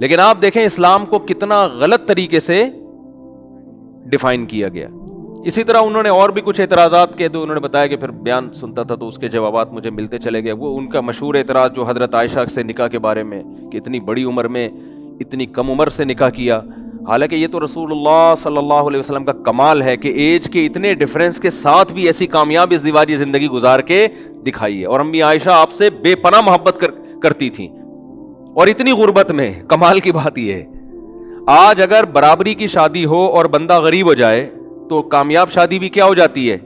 لیکن آپ دیکھیں اسلام کو کتنا غلط طریقے سے ڈیفائن کیا گیا. اسی طرح انہوں نے اور بھی کچھ اعتراضات کیے تو انہوں نے بتایا کہ پھر بیان سنتا تھا تو اس کے جوابات مجھے ملتے چلے گئے. وہ ان کا مشہور اعتراض جو حضرت عائشہ سے نکاح کے بارے میں کہ اتنی بڑی عمر میں اتنی کم عمر سے نکاح کیا، حالانکہ یہ تو رسول اللہ صلی اللہ علیہ وسلم کا کمال ہے کہ ایج کے اتنے ڈفرینس کے ساتھ بھی ایسی کامیاب ازدواجی زندگی گزار کے دکھائی ہے. اور امی عائشہ آپ سے بے پناہ محبت کرتی تھیں اور اتنی غربت میں. کمال کی بات یہ ہے آج اگر برابری کی شادی ہو اور بندہ غریب ہو جائے تو کامیاب شادی بھی کیا ہو جاتی ہے؟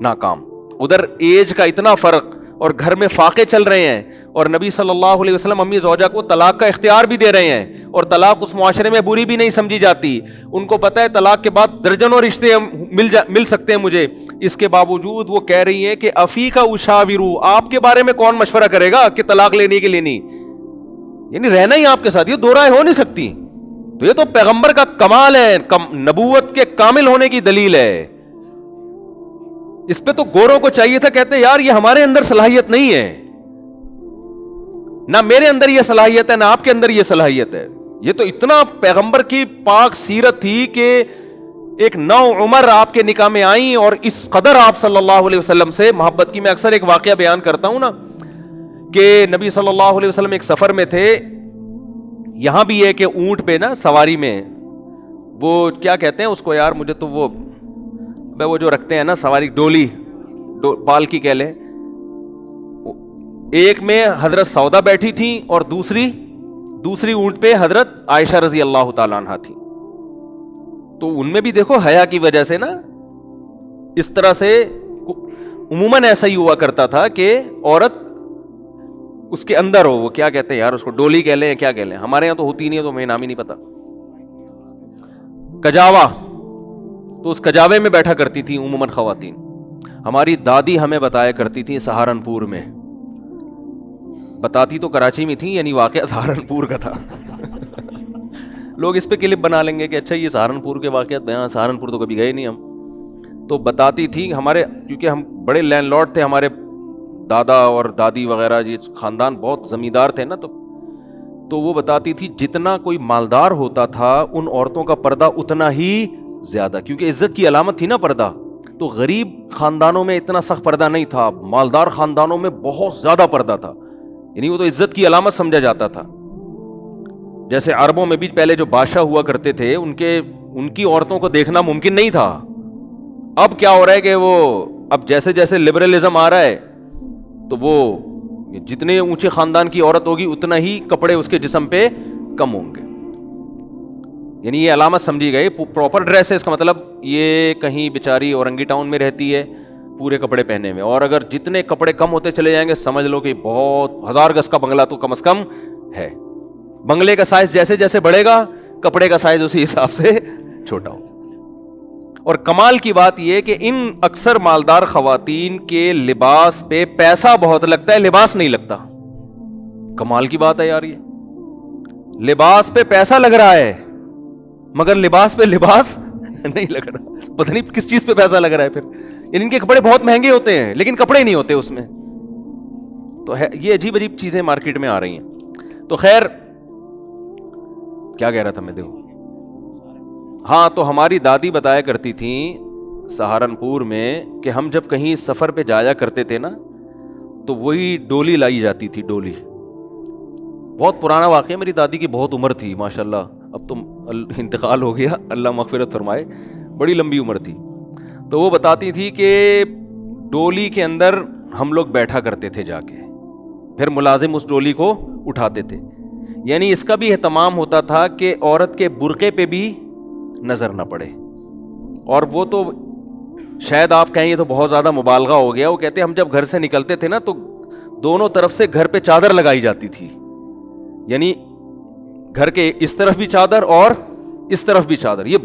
ناکام. ادھر ایج کا اتنا فرق اور گھر میں فاقے چل رہے ہیں اور نبی صلی اللہ علیہ وسلم امی زوجہ کو طلاق کا اختیار بھی دے رہے ہیں اور طلاق اس معاشرے میں بری بھی نہیں سمجھی جاتی. ان کو پتہ ہے طلاق کے بعد درجنوں رشتے مل سکتے ہیں مجھے. اس کے باوجود وہ کہہ رہی ہیں کہ افیک اشاورو، آپ کے بارے میں کون مشورہ کرے گا کہ طلاق لینے کی لینی، یعنی رہنا ہی آپ کے ساتھ، یہ دو رائے ہو نہیں سکتی. تو یہ تو پیغمبر کا کمال ہے، نبوت کے کامل ہونے کی دلیل ہے. اس پہ تو گوروں کو چاہیے تھا، کہتے یار یہ ہمارے اندر صلاحیت نہیں ہے، نہ میرے اندر یہ صلاحیت ہے نہ آپ کے اندر یہ صلاحیت ہے. یہ تو اتنا پیغمبر کی پاک سیرت تھی کہ ایک نو عمر آپ کے نکاح میں آئیں اور اس قدر آپ صلی اللہ علیہ وسلم سے محبت کی. میں اکثر ایک واقعہ بیان کرتا ہوں نا کہ نبی صلی اللہ علیہ وسلم ایک سفر میں تھے. یہاں بھی ہے کہ اونٹ پہ نا سواری میں وہ کیا کہتے ہیں اس کو یار، مجھے تو وہ جو رکھتے ہیں نا سواری، ڈولی پالکی کہہ لیں. ایک میں حضرت سودا بیٹھی تھی اور دوسری اونٹ پہ حضرت عائشہ رضی اللہ تعالیٰ عنہ تھی. تو ان میں بھی دیکھو حیا کی وجہ سے نا اس طرح سے عموماً ایسا ہی ہوا کرتا تھا کہ عورت اس کے اندر ہو، وہ کیا کہتے ہیں یار اس کو، ڈولی کہہ لیں کیا کہہ لیں، ہمارے یہاں تو ہوتی نہیں ہے تو ہمیں نام ہی نہیں پتا. کجاوا، تو اس کجاوے میں بیٹھا کرتی تھی عموماً خواتین. ہماری دادی ہمیں بتایا کرتی تھی سہارنپور میں، بتاتی تو کراچی میں تھی، یعنی واقعہ سہارنپور کا تھا. لوگ اس پہ کلپ بنا لیں گے کہ اچھا یہ سہارنپور کے واقعات بیان، سہارنپور تو کبھی گئے نہیں ہم. تو بتاتی تھی ہمارے، کیونکہ ہم بڑے لینڈ لارڈ تھے، ہمارے دادا اور دادی وغیرہ یہ خاندان بہت زمیندار تھے نا، تو وہ بتاتی تھی جتنا کوئی مالدار ہوتا تھا ان عورتوں کا پردہ اتنا ہی زیادہ، کیونکہ عزت کی علامت تھی نا پردہ. تو غریب خاندانوں میں اتنا سخت پردہ نہیں تھا، مالدار خاندانوں میں بہت زیادہ پردہ تھا، یعنی وہ تو عزت کی علامت سمجھا جاتا تھا. جیسے عربوں میں بھی پہلے جو بادشاہ ہوا کرتے تھے ان کی عورتوں کو دیکھنا ممکن نہیں تھا. اب کیا ہو رہا ہے کہ وہ اب جیسے جیسے لبرلزم آ رہا ہے تو وہ جتنے اونچے خاندان کی عورت ہوگی اتنا ہی کپڑے اس کے جسم پہ کم ہوں گے، یعنی یہ علامت سمجھی گئی. پراپر ڈریس ہے اس کا مطلب یہ کہیں بیچاری اورنگی ٹاؤن میں رہتی ہے پورے کپڑے پہنے میں، اور اگر جتنے کپڑے کم ہوتے چلے جائیں گے سمجھ لو کہ بہت 1000 گز کا بنگلہ تو کم از کم ہے. بنگلے کا سائز جیسے جیسے بڑھے گا کپڑے کا سائز اسی حساب سے چھوٹا ہو. اور کمال کی بات یہ کہ ان اکثر مالدار خواتین کے لباس پہ پیسہ بہت لگتا ہے، لباس نہیں لگتا. کمال کی بات ہے یار، یہ لباس پہ پیسہ لگ رہا ہے مگر لباس پہ لباس نہیں لگ رہا. پتہ نہیں کس چیز پہ پیسہ لگ رہا ہے پھر. ان کے کپڑے بہت مہنگے ہوتے ہیں لیکن کپڑے نہیں ہوتے اس میں. تو یہ عجیب عجیب چیزیں مارکیٹ میں آ رہی ہیں. تو خیر کیا کہہ رہا تھا میں، دیکھو ہاں، تو ہماری دادی بتایا کرتی تھیں سہارنپور میں کہ ہم جب کہیں سفر پہ جایا کرتے تھے نا تو وہی ڈولی لائی جاتی تھی. ڈولی بہت پرانا واقعہ، میری دادی کی بہت عمر تھی ماشاءاللہ، اب تو انتقال ہو گیا، اللہ مغفرت فرمائے، بڑی لمبی عمر تھی. تو وہ بتاتی تھی کہ ڈولی کے اندر ہم لوگ بیٹھا کرتے تھے جا کے، پھر ملازم اس ڈولی کو اٹھاتے تھے. یعنی اس کا بھی اہتمام ہوتا تھا کہ عورت کے برقعے پہ بھی نظر نہ پڑے. اور وہ تو شاید آپ کہیں یہ تو بہت زیادہ مبالغہ ہو گیا، وہ کہتے ہم جب گھر سے نکلتے تھے نا تو دونوں طرف سے گھر پہ چادر لگائی جاتی تھی، یعنی گھر کے اس طرف بھی چادر اور اس طرف بھی چادر. یہ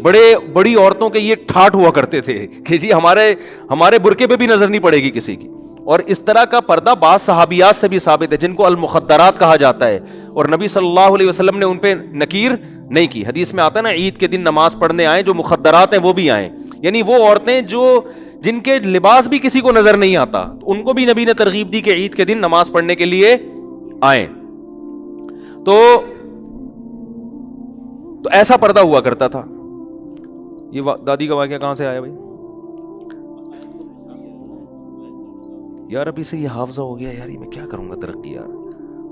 بڑی عورتوں کے یہ ٹھاٹ ہوا کرتے تھے کہ جی ہمارے برقعے پہ بھی نظر نہیں پڑے گی کسی کی. اور اس طرح کا پردہ بعض صحابیات سے بھی ثابت ہے جن کو المخدرات کہا جاتا ہے، اور نبی صلی اللہ علیہ وسلم نے ان پہ نکیر نہیں کی. حدیث میں آتا ہے نا عید کے دن نماز پڑھنے آئیں جو مخدرات ہیں وہ بھی آئیں، یعنی وہ عورتیں جن کے لباس بھی کسی کو نظر نہیں آتا ان کو بھی نبی نے ترغیب دی کہ عید کے دن نماز پڑھنے کے لیے آئیں. تو تو ایسا پردہ ہوا کرتا تھا. یہ دادی کا واقعہ کہاں سے آیا بھائی؟ یار ابھی سے یہ حافظہ ہو گیا یار, یہ میں کیا کروں گا ترقی یار.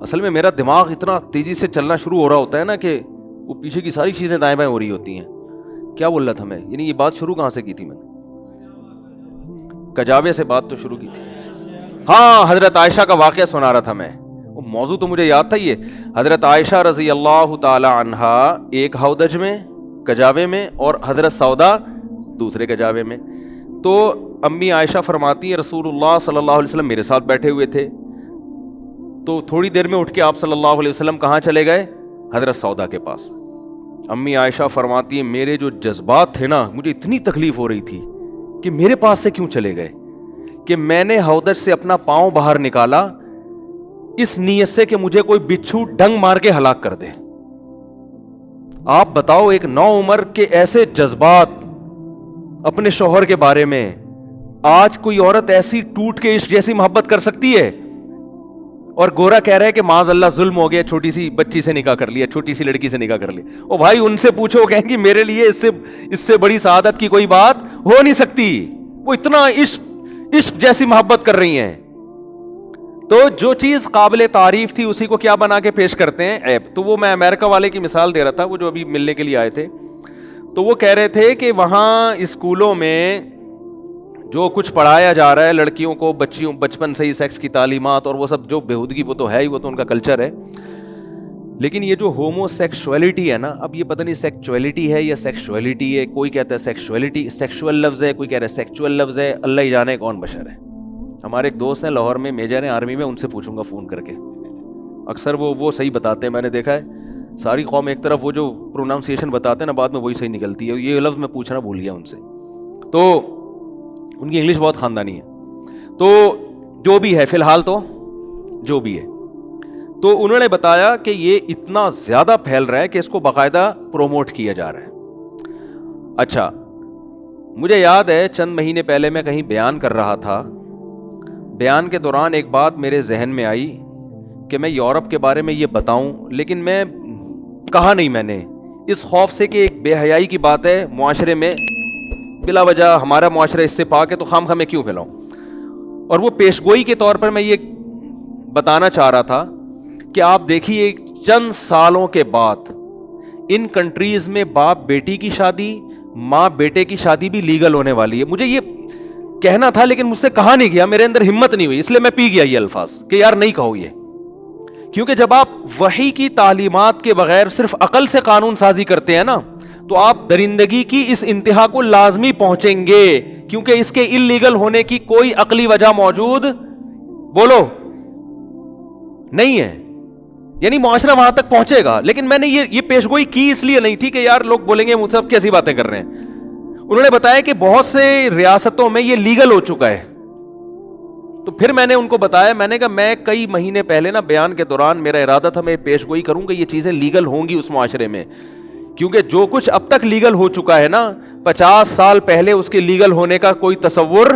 اصل میں میرا دماغ اتنا تیزی سے چلنا شروع ہو رہا ہوتا ہے نا کہ وہ پیچھے کی ساری چیزیں دائیں بائیں ہو رہی ہوتی ہیں. کیا بول رہا تھا میں, یعنی یہ بات شروع کہاں سے کی تھی میں نے؟ کجاوے سے بات تو شروع کی تھی. ہاں, حضرت عائشہ کا واقعہ سنا رہا تھا میں. وہ موضوع تو مجھے یاد تھا. یہ حضرت عائشہ رضی اللہ تعالی عنہا ایک ہودج میں کجاوے میں, اور حضرت سودا دوسرے کجاوے میں. تو امی عائشہ فرماتی ہیں رسول اللہ صلی اللہ علیہ وسلم میرے ساتھ بیٹھے ہوئے تھے, تو تھوڑی دیر میں اٹھ کے آپ صلی اللہ علیہ وسلم کہاں چلے گئے؟ حضرت سودا کے پاس. امی عائشہ فرماتی ہیں میرے جو جذبات تھے نا, مجھے اتنی تکلیف ہو رہی تھی کہ میرے پاس سے کیوں چلے گئے, کہ میں نے ہودج سے اپنا پاؤں باہر نکالا اس نیت سے کہ مجھے کوئی بچھو ڈنگ مار کے ہلاک کر دے. آپ بتاؤ ایک نو عمر کے ایسے جذبات اپنے شوہر کے بارے میں, آج کوئی عورت ایسی ٹوٹ کے عشق جیسی محبت کر سکتی ہے؟ اور گورا کہہ رہا ہے کہ معاذ اللہ ظلم ہو گیا, چھوٹی سی بچی سے نکاح کر لیا, چھوٹی سی لڑکی سے نکاح کر لیا. او بھائی ان سے پوچھو, وہ کہیں گی میرے لیے اس سے بڑی سعادت کی کوئی بات ہو نہیں سکتی. وہ اتنا عشق جیسی محبت کر رہی ہیں. تو جو چیز قابل تعریف تھی اسی کو کیا بنا کے پیش کرتے ہیں؟ عیب. تو وہ میں امریکہ والے کی مثال دے رہا تھا, وہ جو ابھی ملنے کے لیے آئے تھے. تو وہ کہہ رہے تھے کہ وہاں اسکولوں میں جو کچھ پڑھایا جا رہا ہے لڑکیوں کو, بچیوں بچپن سے ہی سیکس کی تعلیمات اور وہ سب جو بےہودگی, وہ تو ہے ہی, وہ تو ان کا کلچر ہے. لیکن یہ جو ہومو سیکشولیٹی ہے نا, اب یہ پتہ نہیں سیکچولیٹی ہے یا سیکشولیٹی ہے, کوئی کہتا ہے سیکشولیٹی سیکشول لفظ ہے, کوئی کہہ رہا ہے سیکچول لفظ ہے, اللہ ہی جانے کون بشر ہے. ہمارے ایک دوست ہیں لاہور میں, میجر ہیں آرمی میں, ان سے پوچھوں گا فون کر کے, اکثر وہ صحیح بتاتے ہیں, میں نے دیکھا ہے. ساری قوم ایک طرف وہ جو پروناؤنسیشن بتاتے ہیں نا, بعد میں وہی صحیح نکلتی ہے. یہ لفظ میں پوچھنا بھول گیا ان سے, تو ان کی انگلش بہت خاندانی ہے. تو جو بھی ہے فی الحال, تو جو بھی ہے, تو انہوں نے بتایا کہ یہ اتنا زیادہ پھیل رہا ہے کہ اس کو باقاعدہ پروموٹ کیا جا رہا ہے. اچھا, مجھے یاد ہے چند مہینے پہلے میں کہیں بیان کر رہا تھا. بیان کے دوران ایک بات میرے ذہن میں آئی کہ میں یورپ کے بارے میں یہ بتاؤں, لیکن میں کہا نہیں میں نے, اس خوف سے کہ ایک بے حیائی کی بات ہے معاشرے میں, بلا وجہ ہمارا معاشرہ اس سے پاک ہے تو خام خواہ میں کیوں پھیلاؤں. اور وہ پیشگوئی کے طور پر میں یہ بتانا چاہ رہا تھا کہ آپ دیکھیے چند سالوں کے بعد ان کنٹریز میں باپ بیٹی کی شادی, ماں بیٹے کی شادی بھی لیگل ہونے والی ہے. مجھے یہ کہنا تھا لیکن مجھ سے کہا نہیں گیا, میرے اندر ہمت نہیں ہوئی, اس لیے میں پی گیا یہ الفاظ کہ یار نہیں کہو یہ. کیونکہ جب آپ وحی کی تعلیمات کے بغیر صرف عقل سے قانون سازی کرتے ہیں نا, تو آپ درندگی کی اس انتہا کو لازمی پہنچیں گے, کیونکہ اس کے اللیگل ہونے کی کوئی عقلی وجہ موجود بولو نہیں ہے. یعنی معاشرہ وہاں تک پہنچے گا. لیکن میں نے یہ پیشگوئی کی اس لیے نہیں تھی کہ یار لوگ بولیں گے مجھ سے کیسی باتیں کر رہے ہیں. انہوں نے بتایا کہ بہت سے ریاستوں میں یہ لیگل ہو چکا ہے. تو پھر میں نے ان کو بتایا, میں نے کہا میں کئی مہینے پہلے نا بیان کے دوران میرا ارادہ تھا میں پیشگوئی کروں کہ یہ چیزیں لیگل ہوں گی اس معاشرے میں, کیونکہ جو کچھ اب تک لیگل ہو چکا ہے نا, 50 سال پہلے اس کے لیگل ہونے کا کوئی تصور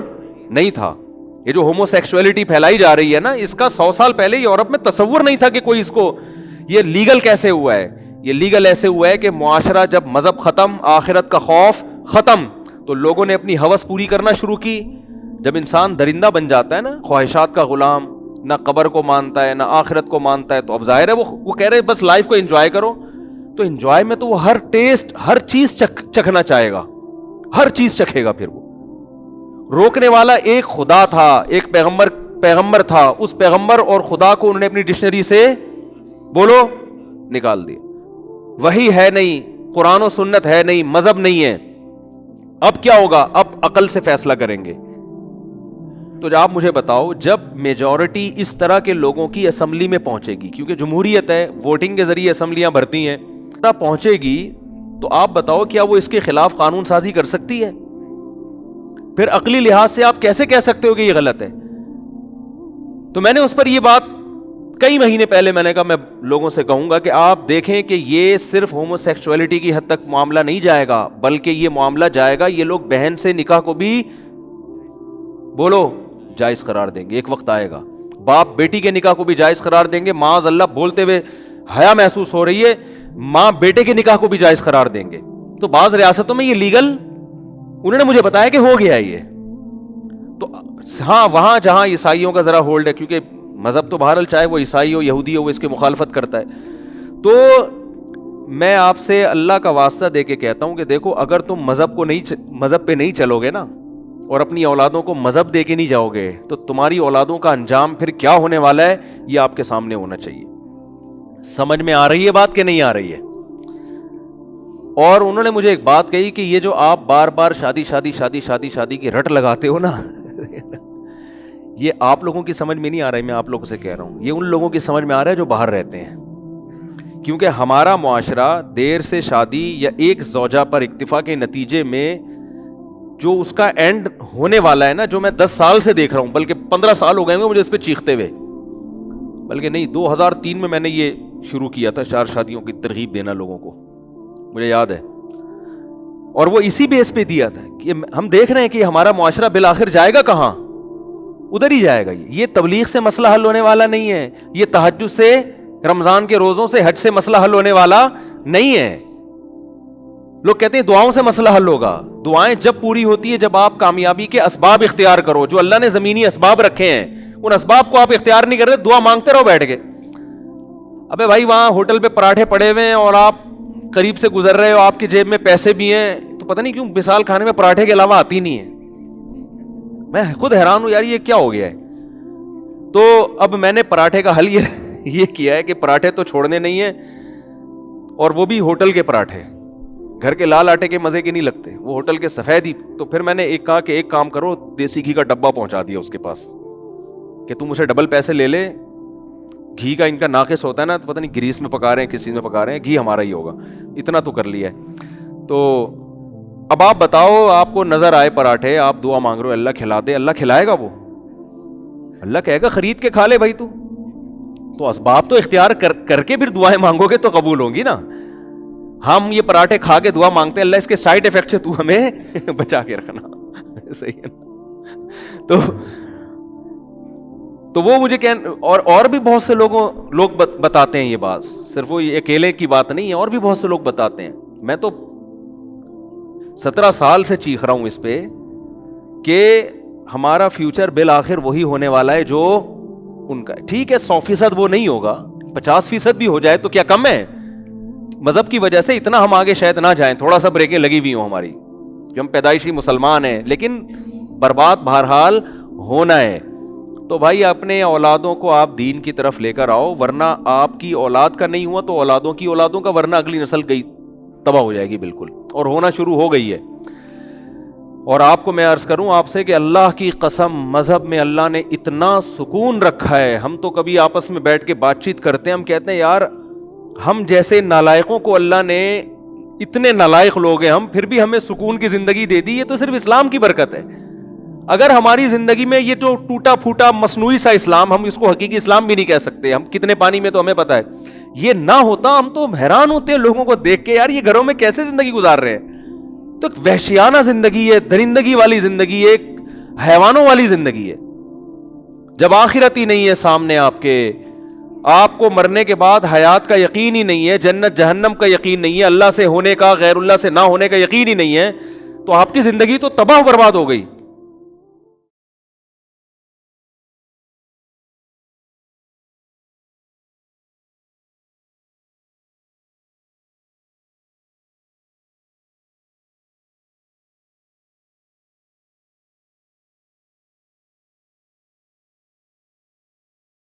نہیں تھا. یہ جو ہومو سیکشولیٹی پھیلائی جا رہی ہے نا, اس کا 100 سال پہلے یورپ میں تصور نہیں تھا کہ کوئی اس کو, یہ لیگل کیسے ہوا ہے. یہ لیگل ایسے ہوا ہے کہ معاشرہ جب مذہب ختم, آخرت کا خوف ختم, تو لوگوں نے اپنی ہوس پوری کرنا شروع کی. جب انسان درندہ بن جاتا ہے نا, خواہشات کا غلام, نہ قبر کو مانتا ہے نہ آخرت کو مانتا ہے, تو اب ظاہر ہے وہ کہہ رہے بس لائف کو انجوائے کرو. تو انجوائے میں تو وہ ہر ٹیسٹ, ہر چیز چکھنا چاہے گا, ہر چیز چکھے گا. پھر وہ روکنے والا ایک خدا تھا, ایک پیغمبر تھا. اس پیغمبر اور خدا کو انہوں نے اپنی ڈکشنری سے بولو نکال دیا. وہی ہے نہیں, قرآن و سنت ہے نہیں, مذہب نہیں ہے. اب کیا ہوگا؟ اب عقل سے فیصلہ کریں گے. تو آپ مجھے بتاؤ, جب میجورٹی اس طرح کے لوگوں کی اسمبلی میں پہنچے گی, کیونکہ جمہوریت ہے, ووٹنگ کے ذریعے اسمبلیاں بھرتی ہیں, پہنچے گی, تو آپ بتاؤ کیا وہ اس کے خلاف قانون سازی کر سکتی ہے؟ پھر عقلی لحاظ سے آپ کیسے کہہ سکتے ہو کہ یہ غلط ہے؟ تو میں نے اس پر یہ بات کئی مہینے پہلے میں نے کہا میں لوگوں سے کہوں گا کہ آپ دیکھیں کہ یہ صرف ہومو سیکشولیٹی کی حد تک معاملہ نہیں جائے گا, بلکہ یہ معاملہ جائے گا, یہ لوگ بہن سے نکاح کو بھی بولو جائز قرار دیں گے. ایک وقت آئے گا باپ بیٹی کے نکاح کو بھی جائز قرار دیں گے. معاذ اللہ بولتے ہوئے حیا محسوس ہو رہی ہے, ماں بیٹے کے نکاح کو بھی جائز قرار دیں گے. تو بعض ریاستوں میں یہ لیگل, انہوں نے مجھے بتایا کہ ہو گیا ہے یہ. تو ہاں وہاں جہاں عیسائیوں کا ذرا ہولڈ ہے, کیونکہ مذہب تو بہرحال چاہے وہ عیسائی ہو یہودی ہو وہ اس کی مخالفت کرتا ہے. تو میں آپ سے اللہ کا واسطہ دے کے کہتا ہوں کہ دیکھو, اگر تم مذہب پہ نہیں چلو گے نا, اور اپنی اولادوں کو مذہب دے کے نہیں جاؤ گے, تو تمہاری اولادوں کا انجام پھر کیا ہونے والا ہے یہ آپ کے سامنے ہونا چاہیے. سمجھ میں آ رہی ہے بات کہ نہیں آ رہی ہے؟ اور انہوں نے مجھے ایک بات کہی کہ یہ جو آپ بار بار شادی کی رٹ لگاتے ہو نا, یہ آپ لوگوں کی سمجھ میں نہیں آ رہا ہے. میں آپ لوگوں سے کہہ رہا ہوں, یہ ان لوگوں کی سمجھ میں آ رہا ہے جو باہر رہتے ہیں. کیونکہ ہمارا معاشرہ دیر سے شادی یا ایک زوجہ پر اکتفا کے نتیجے میں جو اس کا اینڈ ہونے والا ہے نا, جو میں 10 سال سے دیکھ رہا ہوں, بلکہ 15 سال ہو گئے ہیں مجھے اس پہ چیختے ہوئے, بلکہ نہیں 2003 میں نے یہ شروع کیا تھا 4 شادیوں کی ترغیب دینا لوگوں کو, مجھے یاد ہے. اور وہ اسی بیس پہ دیا تھا کہ ہم دیکھ رہے ہیں کہ ہمارا معاشرہ بالآخر جائے گا کہاں, ادھر ہی جائے گا. یہ تبلیغ سے مسئلہ حل ہونے والا نہیں ہے, یہ تہجد سے, رمضان کے روزوں سے, حج سے مسئلہ حل ہونے والا نہیں ہے. لوگ کہتے ہیں دعاؤں سے مسئلہ حل ہوگا. دعائیں جب پوری ہوتی ہے جب آپ کامیابی کے اسباب اختیار کرو, جو اللہ نے زمینی اسباب رکھے ہیں ان اسباب کو آپ اختیار نہیں کر رہے, دعا مانگتے رہو بیٹھ کے. ابے بھائی وہاں ہوٹل پہ پراٹھے پڑے ہوئے ہیں اور آپ قریب سے گزر رہے ہو, آپ کی جیب میں پیسے بھی ہیں, تو پتہ نہیں کیوں مثال کھانے میں پراٹھے کے علاوہ آتی نہیں ہے. میں خود حیران ہوں یار یہ کیا ہو گیا ہے. تو اب میں نے پراٹھے کا حل یہ کیا ہے کہ پراٹھے تو چھوڑنے نہیں ہیں, اور وہ بھی ہوٹل کے پراٹھے, گھر کے لال آٹے کے مزے کے نہیں لگتے, وہ ہوٹل کے سفید ہی. تو پھر میں نے کہا کہ ایک کام کرو, دیسی گھی کا ڈبہ پہنچا دیا اس کے پاس کہ تم اسے ڈبل پیسے لے لے, گھی کا ان کا ناقص ہوتا ہے نا, تو پتہ نہیں گریس میں پکا رہے ہیں کسی میں پکا رہے ہیں, گھی ہمارا ہی ہوگا, اتنا تو کر لیا ہے. تو اب آپ بتاؤ, آپ کو نظر آئے پراٹھے, آپ دعا مانگ رہے ہو اللہ کھلا دے, اللہ کھلائے گا؟ وہ اللہ کہے گا خرید کے کھا لے بھائی تو اسباب تو اختیار کر کے پھر دعائیں مانگو گے تو قبول ہوں گی نا. ہم یہ پراٹھے کھا کے دعا مانگتے ہیں اللہ اس کے سائڈ افیکٹ سے تو ہمیں بچا کے رکھنا, صحیح ہے نا. تو وہ مجھے اور بھی بہت سے لوگ بتاتے ہیں یہ بات, صرف وہ اکیلے کی بات نہیں ہے, اور بھی بہت سے لوگ بتاتے ہیں. میں تو 17 سال سے چیخ رہا ہوں اس پہ کہ ہمارا فیوچر بالآخر وہی ہونے والا ہے جو ان کا ہے. ٹھیک ہے 100% وہ نہیں ہوگا, 50% بھی ہو جائے تو کیا کم ہے؟ مذہب کی وجہ سے اتنا ہم آگے شاید نہ جائیں, تھوڑا سا بریکیں لگی ہوئی ہوں ہماری, کہ ہم پیدائشی مسلمان ہیں, لیکن برباد بہرحال ہونا ہے. تو بھائی اپنے اولادوں کو آپ دین کی طرف لے کر آؤ, ورنہ آپ کی اولاد کا نہیں ہوا تو اولادوں کی اولادوں کا, ورنہ اگلی نسل گئی تباہ ہو جائے گی بالکل, اور ہونا شروع ہو گئی ہے. اور آپ کو میں عرض کروں آپ سے کہ اللہ کی قسم مذہب میں اللہ نے اتنا سکون رکھا ہے. ہم تو کبھی آپس میں بیٹھ کے بات چیت کرتے ہیں, ہم کہتے ہیں یار ہم جیسے نالائقوں کو اللہ نے, اتنے نالائق لوگ ہیں ہم, پھر بھی ہمیں سکون کی زندگی دے دی, یہ تو صرف اسلام کی برکت ہے. اگر ہماری زندگی میں یہ جو ٹوٹا پھوٹا مصنوعی سا اسلام, ہم اس کو حقیقی اسلام بھی نہیں کہہ سکتے, ہم کتنے پانی میں تو ہمیں پتہ ہے, یہ نہ ہوتا ہم تو حیران ہوتے ہیں لوگوں کو دیکھ کے, یار یہ گھروں میں کیسے زندگی گزار رہے ہیں. تو ایک وحشیانہ زندگی ہے, درندگی والی زندگی ہے, ایک حیوانوں والی زندگی ہے. جب آخرت ہی نہیں ہے سامنے آپ کو مرنے کے بعد حیات کا یقین ہی نہیں ہے, جنت جہنم کا یقین نہیں ہے, اللہ سے ہونے کا غیر اللہ سے نہ ہونے کا یقین ہی نہیں ہے, تو آپ کی زندگی تو تباہ برباد ہو گئی.